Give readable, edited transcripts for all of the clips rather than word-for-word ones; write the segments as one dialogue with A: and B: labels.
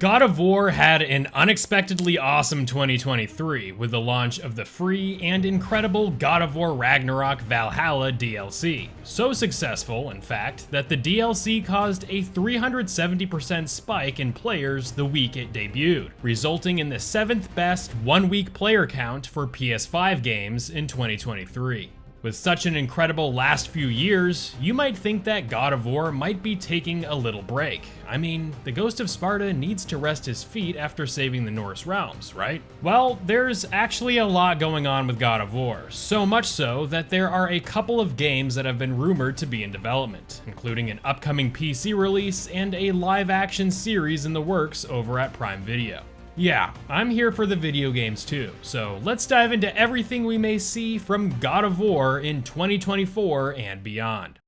A: God of War had an unexpectedly awesome 2023 with the launch of the free and incredible God of War Ragnarok Valhalla DLC. So successful, in fact, that the DLC caused a 370% spike in players the week it debuted, resulting in the 7th best one-week player count for PS5 games in 2023. With such an incredible last few years, you might think that God of War might be taking a little break. I mean, the Ghost of Sparta needs to rest his feet after saving the Norse realms, right? Well, there's actually a lot going on with God of War, so much so that there are a couple of games that have been rumored to be in development, including an upcoming PC release and a live-action series in the works over at Prime Video. Yeah, I'm here for the video games too, so let's dive into everything we may see from God of War in 2024 and beyond.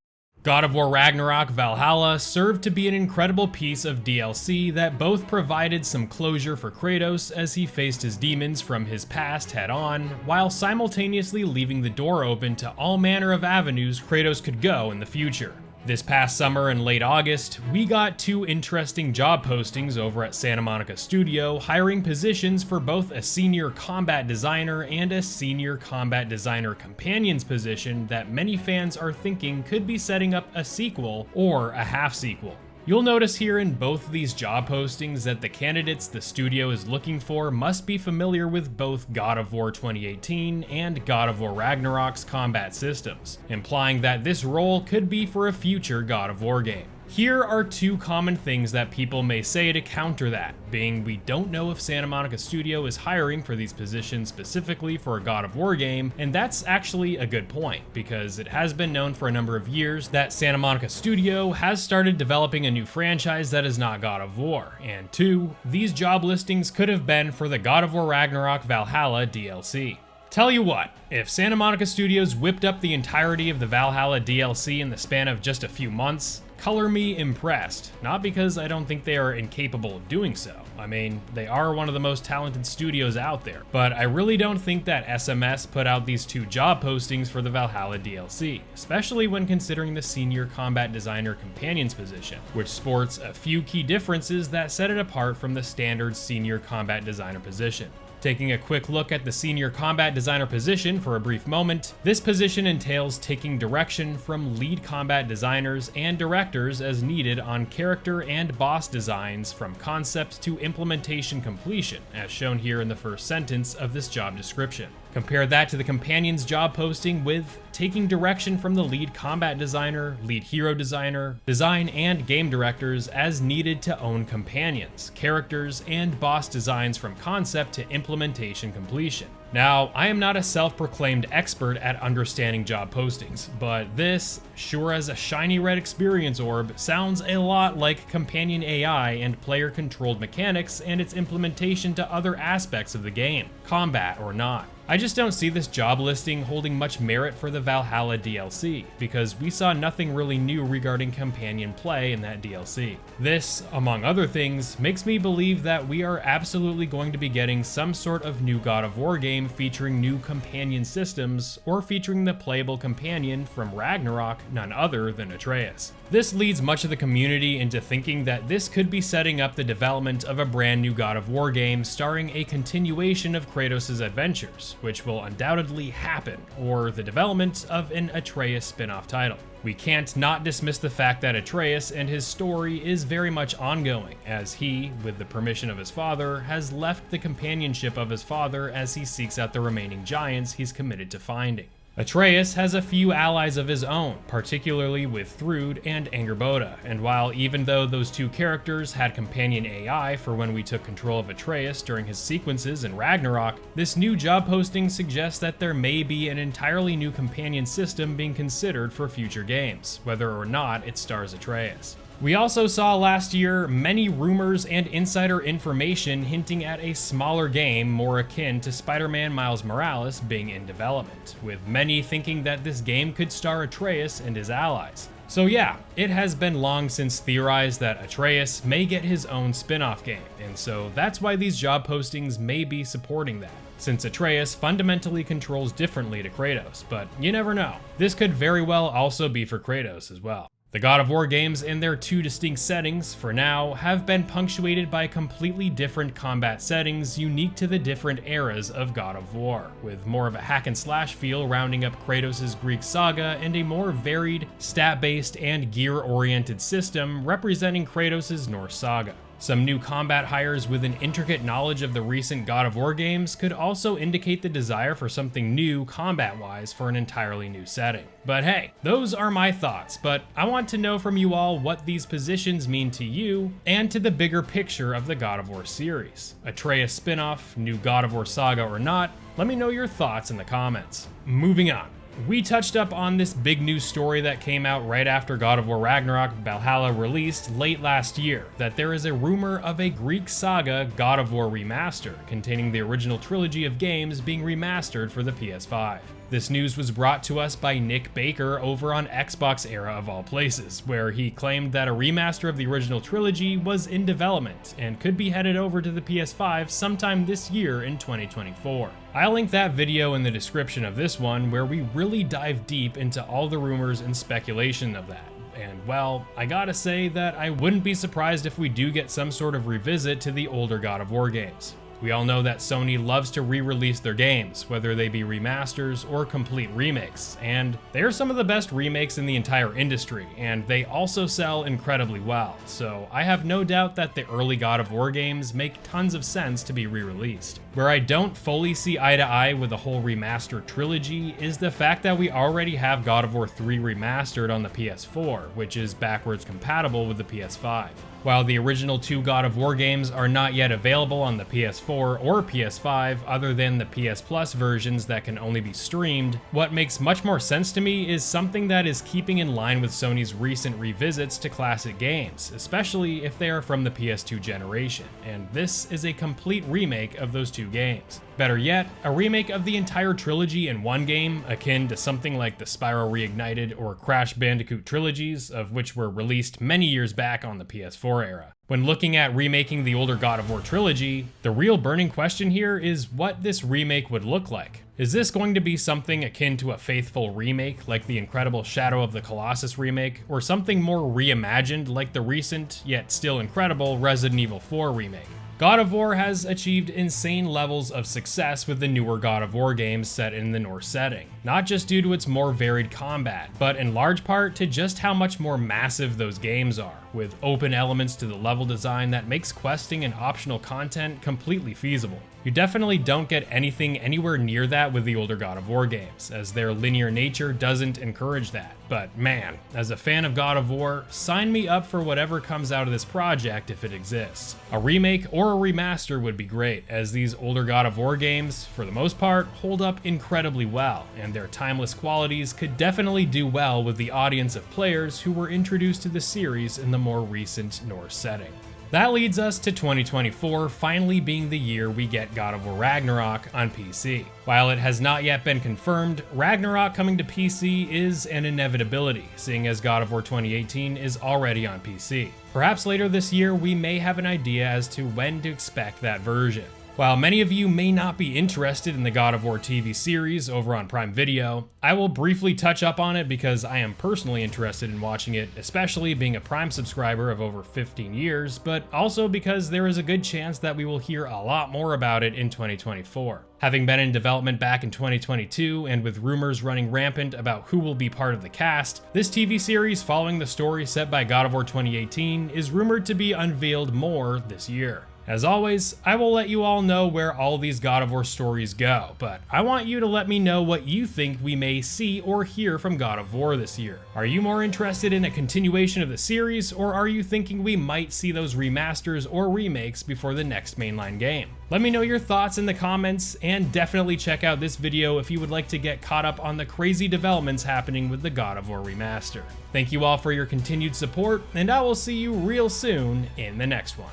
A: God of War Ragnarok Valhalla served to be an incredible piece of DLC that both provided some closure for Kratos as he faced his demons from his past head-on, while simultaneously leaving the door open to all manner of avenues Kratos could go in the future. This past summer in late August, we got two interesting job postings over at Santa Monica Studio hiring positions for both a senior combat designer and a senior combat designer companions position that many fans are thinking could be setting up a sequel or a half sequel. You'll notice here in both of these job postings that the candidates the studio is looking for must be familiar with both God of War 2018 and God of War Ragnarok's combat systems, implying that this role could be for a future God of War game. Here are two common things that people may say to counter that, being we don't know if Santa Monica Studio is hiring for these positions specifically for a God of War game, and that's actually a good point, because it has been known for a number of years that Santa Monica Studio has started developing a new franchise that is not God of War, and two, these job listings could have been for the God of War Ragnarok Valhalla DLC. Tell you what, if Santa Monica Studios whipped up the entirety of the Valhalla DLC in the span of just a few months, color me impressed. Not because I don't think they are incapable of doing so. I mean, they are one of the most talented studios out there, but I really don't think that SMS put out these two job postings for the Valhalla DLC, especially when considering the senior combat designer companions position, which sports a few key differences that set it apart from the standard senior combat designer position. Taking a quick look at the senior combat designer position for a brief moment, this position entails taking direction from lead combat designers and directors as needed on character and boss designs from concept to implementation completion, as shown here in the first sentence of this job description. Compare that to the companion's job posting with taking direction from the lead combat designer, lead hero designer, design and game directors as needed to own companions, characters, and boss designs from concept to implementation completion. Now, I am not a self-proclaimed expert at understanding job postings, but this, sure as a shiny red experience orb, sounds a lot like companion AI and player-controlled mechanics and its implementation to other aspects of the game, combat or not. I just don't see this job listing holding much merit for the Valhalla DLC, because we saw nothing really new regarding companion play in that DLC. This, among other things, makes me believe that we are absolutely going to be getting some sort of new God of War game featuring new companion systems, or featuring the playable companion from Ragnarok, none other than Atreus. This leads much of the community into thinking that this could be setting up the development of a brand new God of War game starring a continuation of Kratos' adventures, which will undoubtedly happen, or the development of an Atreus spin-off title. We can't not dismiss the fact that Atreus and his story is very much ongoing, as he, with the permission of his father, has left the companionship of his father as he seeks out the remaining giants he's committed to finding. Atreus has a few allies of his own, particularly with Thrud and Angerboda, and while even though those two characters had companion AI for when we took control of Atreus during his sequences in Ragnarok, this new job posting suggests that there may be an entirely new companion system being considered for future games, whether or not it stars Atreus. We also saw last year many rumors and insider information hinting at a smaller game more akin to Spider-Man Miles Morales being in development, with many thinking that this game could star Atreus and his allies. So yeah, it has been long since theorized that Atreus may get his own spin-off game, and so that's why these job postings may be supporting that, since Atreus fundamentally controls differently to Kratos, but you never know. This could very well also be for Kratos as well. The God of War games in their two distinct settings, for now, have been punctuated by completely different combat settings unique to the different eras of God of War, with more of a hack and slash feel rounding up Kratos' Greek saga and a more varied, stat-based and gear-oriented system representing Kratos' Norse saga. Some new combat hires with an intricate knowledge of the recent God of War games could also indicate the desire for something new combat-wise for an entirely new setting. But hey, those are my thoughts, but I want to know from you all what these positions mean to you and to the bigger picture of the God of War series. Atreus spin-off, new God of War saga or not, let me know your thoughts in the comments. Moving on. We touched up on this big news story that came out right after God of War Ragnarok Valhalla released late last year, that there is a rumor of a Greek saga God of War remaster containing the original trilogy of games being remastered for the PS5. This news was brought to us by Nick Baker over on Xbox Era of all places, where he claimed that a remaster of the original trilogy was in development and could be headed over to the PS5 sometime this year in 2024. I'll link that video in the description of this one where we really dive deep into all the rumors and speculation of that. And well, I gotta say that I wouldn't be surprised if we do get some sort of revisit to the older God of War games. We all know that Sony loves to re-release their games, whether they be remasters or complete remakes, and they are some of the best remakes in the entire industry, and they also sell incredibly well, so I have no doubt that the early God of War games make tons of sense to be re-released. Where I don't fully see eye to eye with the whole remaster trilogy is the fact that we already have God of War 3 remastered on the PS4, which is backwards compatible with the PS5. While the original two God of War games are not yet available on the PS4 or PS5 other than the PS Plus versions that can only be streamed, what makes much more sense to me is something that is keeping in line with Sony's recent revisits to classic games, especially if they are from the PS2 generation, and this is a complete remake of those two games. Better yet, a remake of the entire trilogy in one game, akin to something like the Spyro Reignited or Crash Bandicoot trilogies, of which were released many years back on the PS4 era. When looking at remaking the older God of War trilogy, the real burning question here is what this remake would look like. Is this going to be something akin to a faithful remake like the incredible Shadow of the Colossus remake, or something more reimagined like the recent, yet still incredible, Resident Evil 4 remake? God of War has achieved insane levels of success with the newer God of War games set in the Norse setting, not just due to its more varied combat, but in large part to just how much more massive those games are, with open elements to the level design that makes questing and optional content completely feasible. You definitely don't get anything anywhere near that with the older God of War games, as their linear nature doesn't encourage that. But man, as a fan of God of War, sign me up for whatever comes out of this project if it exists. A remake or a remaster would be great, as these older God of War games, for the most part, hold up incredibly well, and their timeless qualities could definitely do well with the audience of players who were introduced to the series in the more recent Norse setting. That leads us to 2024 finally being the year we get God of War Ragnarok on PC. While it has not yet been confirmed, Ragnarok coming to PC is an inevitability, seeing as God of War 2018 is already on PC. Perhaps later this year we may have an idea as to when to expect that version. While many of you may not be interested in the God of War TV series over on Prime Video, I will briefly touch up on it because I am personally interested in watching it, especially being a Prime subscriber of over 15 years, but also because there is a good chance that we will hear a lot more about it in 2024. Having been in development back in 2022, and with rumors running rampant about who will be part of the cast, this TV series following the story set by God of War 2018 is rumored to be unveiled more this year. As always, I will let you all know where all these God of War stories go, but I want you to let me know what you think we may see or hear from God of War this year. Are you more interested in a continuation of the series, or are you thinking we might see those remasters or remakes before the next mainline game? Let me know your thoughts in the comments, and definitely check out this video if you would like to get caught up on the crazy developments happening with the God of War remaster. Thank you all for your continued support, and I will see you real soon in the next one.